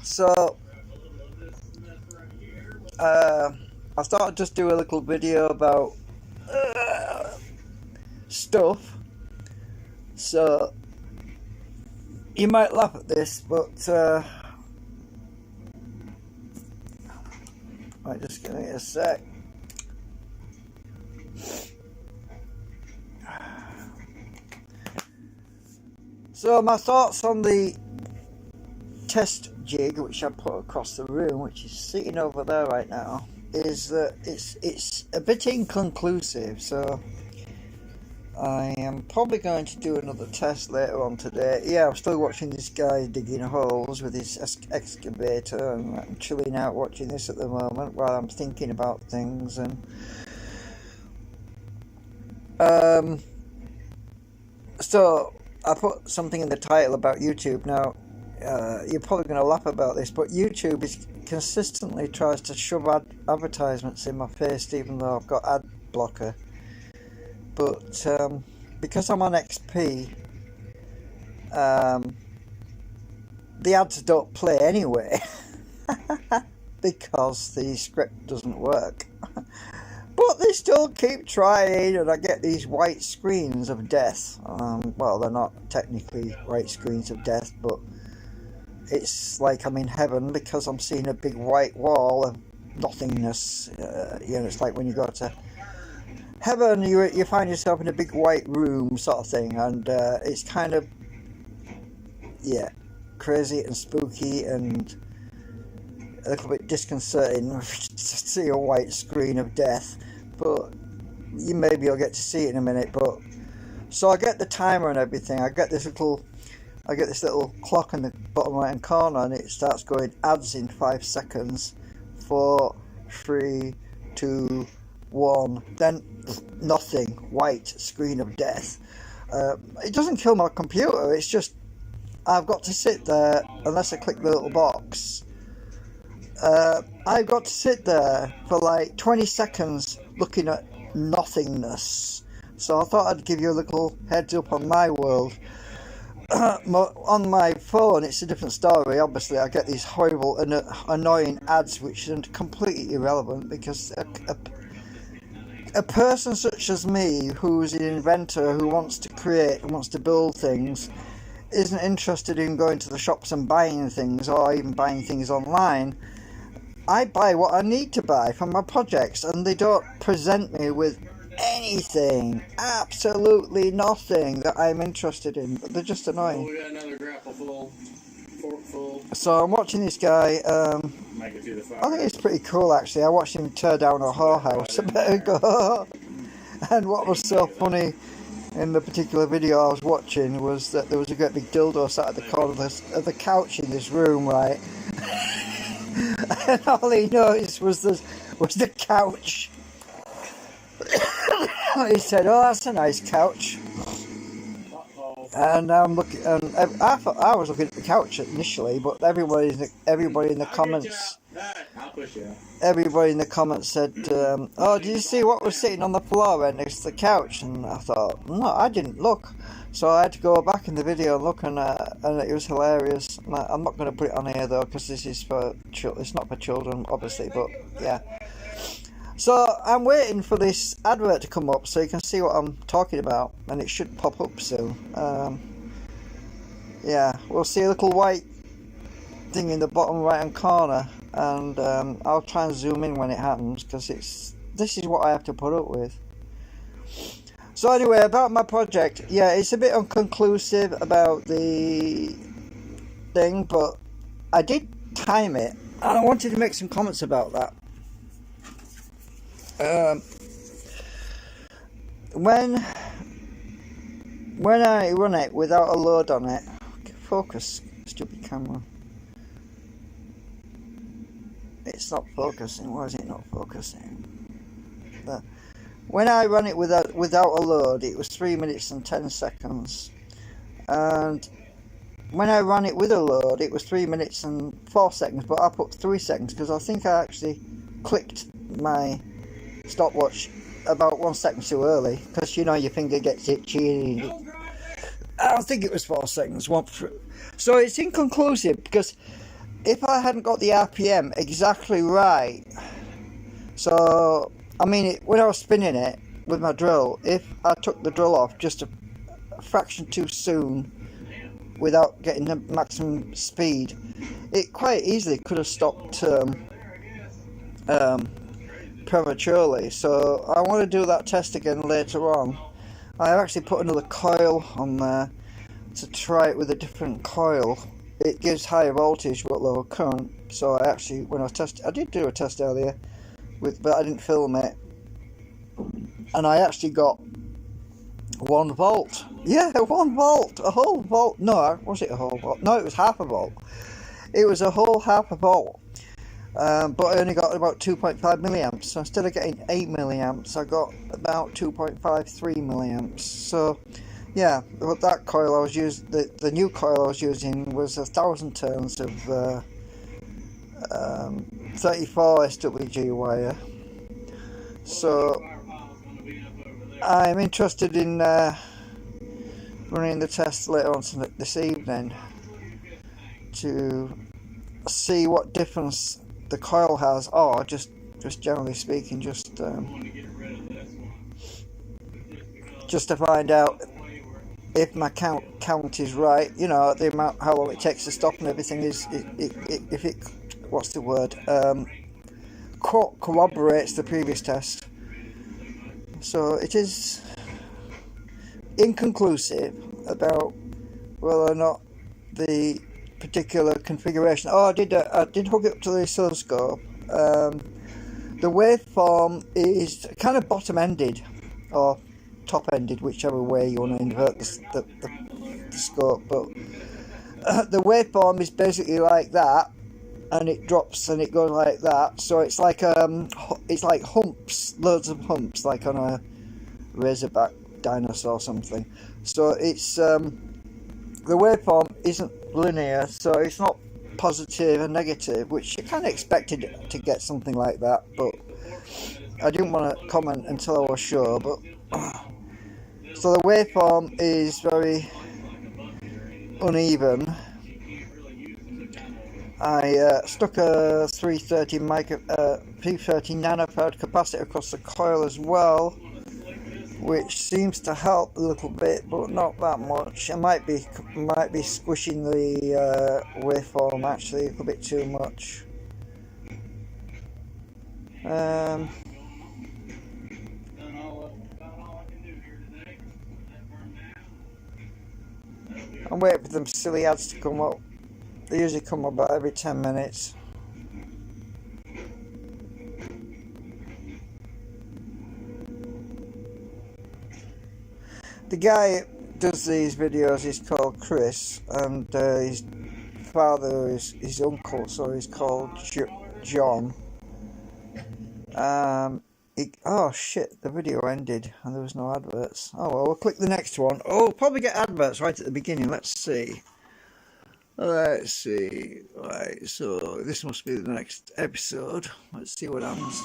So, I thought I'd just do a little video about stuff. So, you might laugh at this, but right, just give me a sec. So, my thoughts on the test jig, which I put across the room, which is sitting over there right now, is that it's a bit inconclusive. So I am probably going to do another test later on today. Yeah, I'm still watching this guy digging holes with his excavator, and I'm chilling out watching this at the moment while I'm thinking about things. And so I put something in the title about YouTube. Now, you're probably going to laugh about this, but YouTube consistently tries to shove advertisements in my face, even though I've got ad blocker. But because I'm on XP, the ads don't play anyway because the script doesn't work. But they still keep trying, and I get these white screens of death. Well, they're not technically white screens of death, but it's like I'm in heaven because I'm seeing a big white wall of nothingness. It's like when you go to heaven, you find yourself in a big white room sort of thing, and it's kind of, crazy and spooky and a little bit disconcerting to see a white screen of death. But maybe you'll get to see it in a minute. But so I get the timer and everything. I get this little clock in the bottom right hand corner, and it starts going ads in 5 seconds. 4, 3, 2, 1. Then nothing. White screen of death. It doesn't kill my computer. It's just I've got to sit there unless I click the little box. I've got to sit there for like 20 seconds looking at nothingness. So I thought I'd give you a little heads up on my world. On my phone, it's a different story. Obviously, I get these horrible and annoying ads which are completely irrelevant, because a person such as me, who's an inventor, who wants to create and wants to build things, isn't interested in going to the shops and buying things, or even buying things online. I buy what I need to buy for my projects, and they don't present me with anything, absolutely nothing that I'm interested in. They're just annoying. We got another grapple full, fork full. So I'm watching this guy. Make it through the fire. I think it's pretty cool, actually. I watched him tear down a whorehouse a bit ago. And what was so funny in the particular video I was watching was that there was a great big dildo sat at the corner of the couch in this room, right? And all he noticed was the couch. He said, "Oh, that's a nice couch." And I'm looking, and I thought I was looking at the couch initially, but everybody in the comments, everybody in the comments said, "Oh, did you see what was sitting on the floor right next to the couch?" And I thought, no, I didn't look. So I had to go back in the video and look, and it was hilarious. I'm not going to put it on here though, because this is it's not for children, obviously. But yeah. So I'm waiting for this advert to come up so you can see what I'm talking about, and it should pop up soon. Yeah, we'll see a little white thing in the bottom right hand corner, and I'll try and zoom in when it happens, because this is what I have to put up with. So anyway, about my project, yeah, it's a bit inconclusive about the thing, but I did time it, and I wanted to make some comments about that. When I run it without a load on it, focus, stupid camera. It's not focusing. Why is it not focusing? When I run it without a load, it was 3 minutes and 10 seconds, and when I ran it with a load, it was 3 minutes and 4 seconds. But I put 3 seconds because I think I actually clicked my stopwatch about 1 second too early, because you know your finger gets itchy. I don't think it was 4 seconds. So it's inconclusive, because if I hadn't got the RPM exactly right, so I mean, when I was spinning it with my drill, if I took the drill off just a fraction too soon without getting the maximum speed, it quite easily could have stopped prematurely. So I want to do that test again later on. I actually put another coil on there to try it with a different coil. It gives higher voltage but lower current. So I actually, when I tested, I did do a test earlier but I didn't film it, and I actually got 1 volt. Yeah, 1 volt, a whole volt. No, was it a whole volt? No, it was half a volt. It was a whole half a volt. But I only got about 2.5 milliamps. So instead of getting 8 milliamps, I got about 2.53 milliamps. So yeah, but that coil I was using, the new coil I was using was 1,000 turns of 34 SWG wire. So I'm interested in running the test later on this evening to see what difference the coil has, or just generally speaking, just to find out if my count is right. You know, the amount, how long it takes to stop and everything is, if it, what's the word, corroborates the previous test. So it is inconclusive about whether or not the particular configuration. Oh, I did hook it up to the oscilloscope. The waveform is kind of bottom-ended or top-ended, whichever way you want to invert the scope. But the waveform is basically like that, and it drops and it goes like that. So it's like humps, loads of humps, like on a razorback dinosaur or something. So it's the waveform isn't linear, so it's not positive and negative, which you kind of expected to get something like that, but I didn't want to comment until I was sure. But so the waveform is very uneven. I stuck a 330 nanofarad capacitor across the coil as well, which seems to help a little bit, but not that much. I might be squishing the waveform actually a little bit too much. I'm waiting for them silly ads to come up. They usually come about every 10 minutes. The guy who does these videos is called Chris, and his father is his uncle, so he's called John. Oh shit, the video ended and there was no adverts. Oh well, we'll click the next one. Oh, we'll probably get adverts right at the beginning. Let's see. Right, so this must be the next episode. Let's see what happens.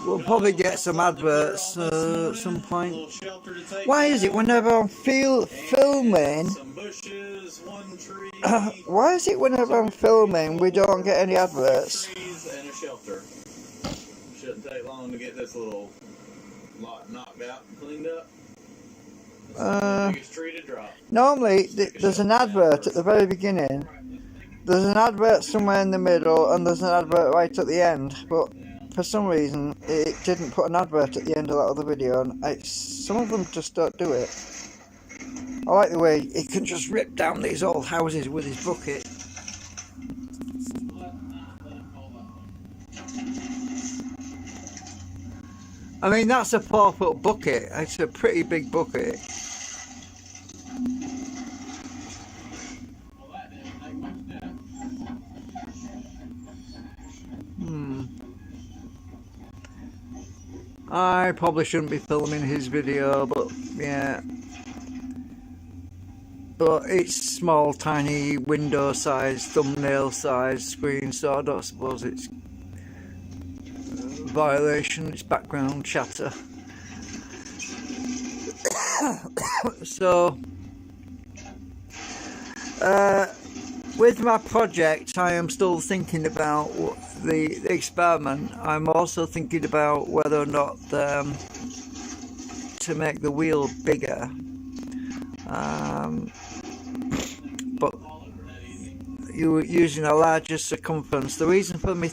We'll probably get some adverts at some point. Why is it whenever I'm filming, why is it whenever I'm filming we don't get any adverts? Shouldn't take long to get this little lot knocked out and cleaned up. Biggest tree to drop. Normally there's an advert at the very beginning, there's an advert somewhere in the middle, and there's an advert right at the end, but for some reason it didn't put an advert at the end of that other video, and some of them just don't do it. I like the way he can just rip down these old houses with his bucket. I mean, that's a 4-foot bucket. It's a pretty big bucket. I probably shouldn't be filming his video, but yeah. But it's small, tiny, window size, thumbnail size screen, so I don't suppose it's violation, it's background chatter. So with my project, I am still thinking about the experiment. I'm also thinking about whether or not to make the wheel bigger. But you're using a larger circumference. The reason for me...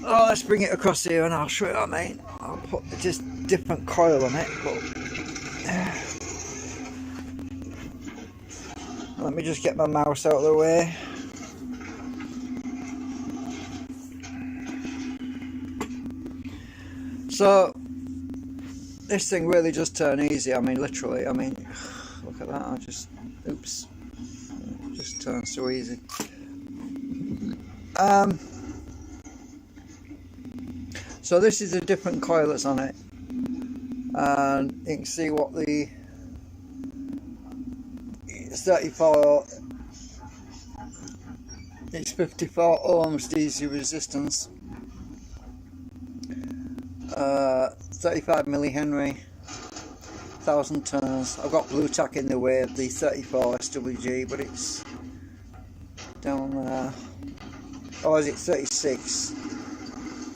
Oh, let's bring it across here and I'll show you what I mean. I'll put just different coil on it. But let me just get my mouse out of the way. So this thing really just turned easy. I mean, literally. I mean, look at that. I just, oops, it just turned so easy. So this is a different coil that's on it, and you can see what the 34. It's 54 ohms DC resistance. 35 millihenry, 1000 turns. I've got blue tack in the way of the 34 SWG, but it's down there. Oh, is it 36?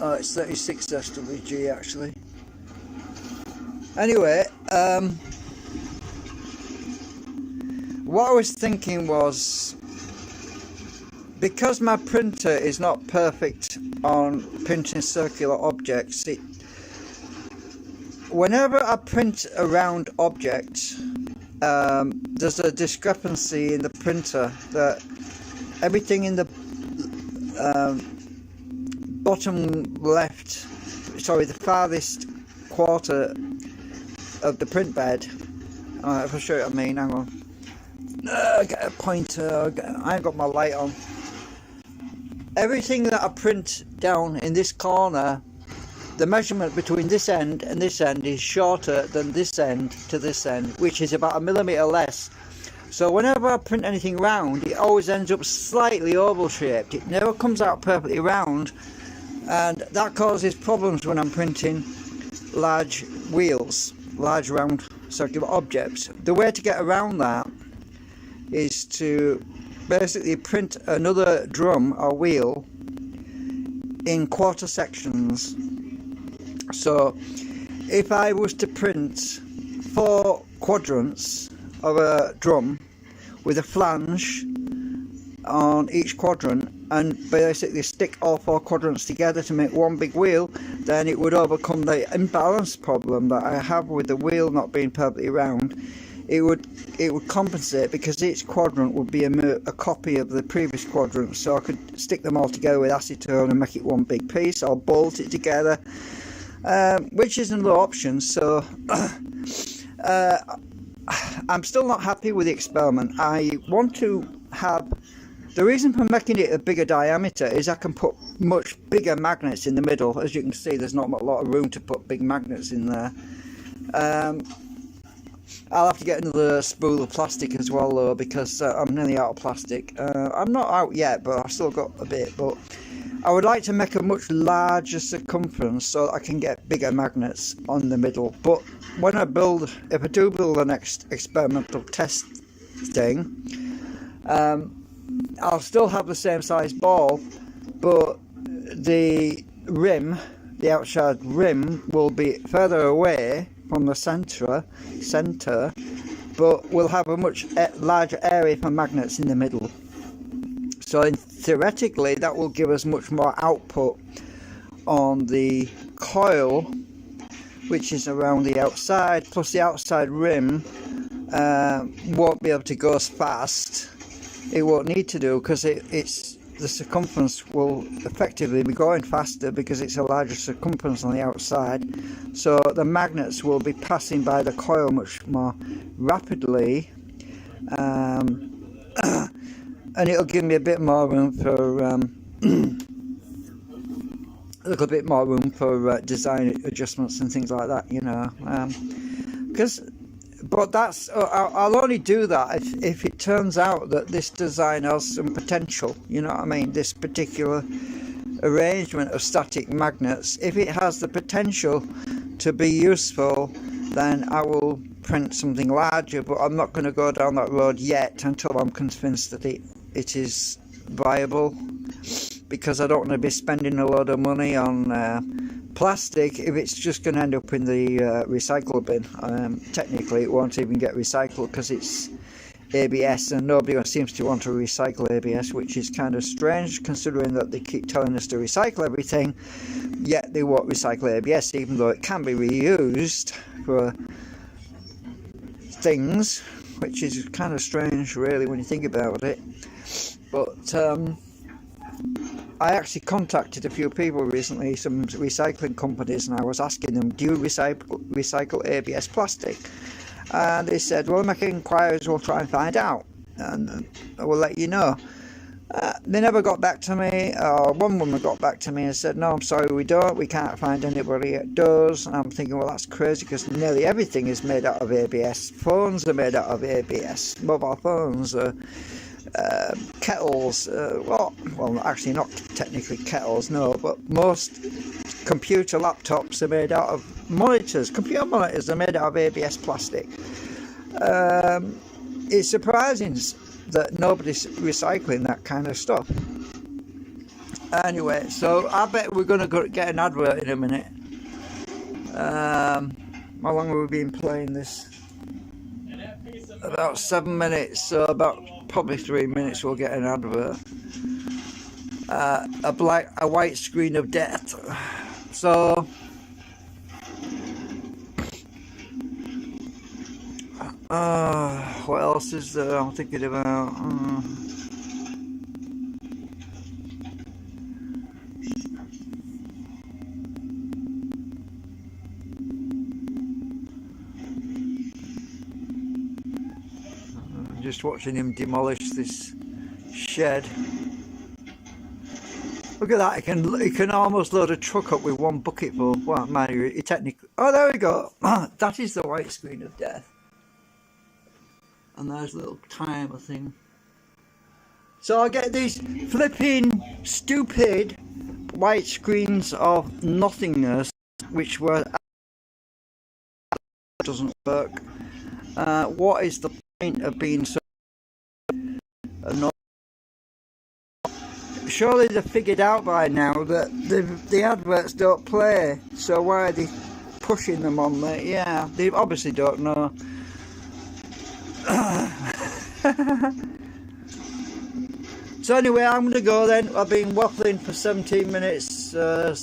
Oh, it's 36 SWG actually. Anyway, what I was thinking was, because my printer is not perfect on printing circular objects, whenever I print a round object, there's a discrepancy in the printer that everything in the bottom left, sorry, the farthest quarter of the print bed, if I show you what I mean, hang on, get a pointer, I ain't got my light on. Everything that I print down in this corner, the measurement between this end and this end is shorter than this end to this end, which is about 1 millimeter less. So whenever I print anything round, it always ends up slightly oval shaped. It never comes out perfectly round, and that causes problems when I'm printing large wheels, large round circular objects. The way to get around that is to basically print another drum or wheel in quarter sections. So if I was to print 4 quadrants of a drum with a flange on each quadrant, and basically stick all 4 quadrants together to make one big wheel, then it would overcome the imbalance problem that I have with the wheel not being perfectly round. It would compensate, because each quadrant would be a copy of the previous quadrant, so I could stick them all together with acetone and make it one big piece, or bolt it together, which is another option. So I'm still not happy with the experiment. I want to have, the reason for making it a bigger diameter is I can put much bigger magnets in the middle. As you can see, there's not a lot of room to put big magnets in there. I'll have to get another spool of plastic as well though, because I'm nearly out of plastic. I'm not out yet, but I've still got a bit. But I would like to make a much larger circumference so that I can get bigger magnets on the middle. But when I build, if I do build the next experimental test thing, I'll still have the same size ball, but the rim, the outside rim, will be further away from the center, but we'll have a much larger area for magnets in the middle. So theoretically that will give us much more output on the coil, which is around the outside, plus the outside rim won't be able to go as fast. It won't need to do, because it's the circumference will effectively be going faster because it's a larger circumference on the outside. So the magnets will be passing by the coil much more rapidly, and it'll give me a bit more room for a little bit more room for design adjustments and things like that, you know. But that's, I'll only do that if it turns out that this design has some potential, you know what I mean, this particular arrangement of static magnets. If it has the potential to be useful, then I will print something larger, but I'm not going to go down that road yet until I'm convinced that it it is viable, because I don't want to be spending a lot of money on plastic if it's just going to end up in the recycle bin. Technically it won't even get recycled because it's ABS, and nobody seems to want to recycle ABS, which is kind of strange considering that they keep telling us to recycle everything, yet they won't recycle ABS even though it can be reused for things, which is kind of strange really when you think about it. But I actually contacted a few people recently, some recycling companies, and I was asking them, do you recycle ABS plastic? And they said, well, make inquiries, we'll try and find out, and I will let you know. They never got back to me. One woman got back to me and said, no, I'm sorry, we don't, we can't find anybody that does. And I'm thinking, well, that's crazy, because nearly everything is made out of ABS. Phones are made out of ABS, mobile phones, kettles, well, actually not technically kettles, no, but most computer laptops are made out of monitors. Computer monitors are made out of ABS plastic. It's surprising that nobody's recycling that kind of stuff. Anyway, so I bet we're going to get an advert in a minute. How long have we been playing this? About 7 minutes, so about probably 3 minutes we'll get an advert. A white screen of death. So what else is there I'm thinking about? Just watching him demolish this shed. Look at that! He can almost load a truck up with one bucketful. Well, man, he technically. Oh, there we go. That is the white screen of death. And there's a little timer thing. So I get these flipping stupid white screens of nothingness, which doesn't work. What is the point of being so annoying? Surely they've figured out by now that the adverts don't play, so why are they pushing them on there? Yeah, they obviously don't know. So anyway, I'm going to go then. I've been waffling for 17 minutes,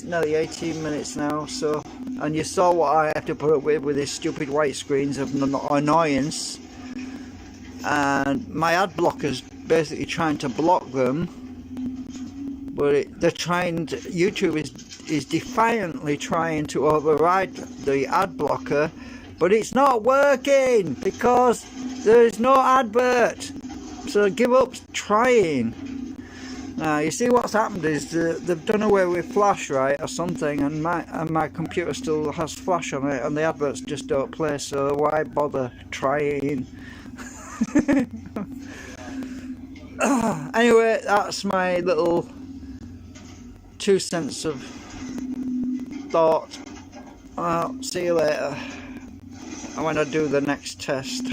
nearly 18 minutes now, so, and you saw what I have to put up with these stupid white screens of annoyance, and my ad blocker's basically trying to block them, but YouTube is defiantly trying to override the ad blocker, but it's not working because there is no advert. So give up trying. Now you see what's happened is they've done away with Flash, right, or something, and my computer still has Flash on it, and the adverts just don't play. So why bother trying? Anyway, that's my little 2 cents of thought. See you later when I do the next test.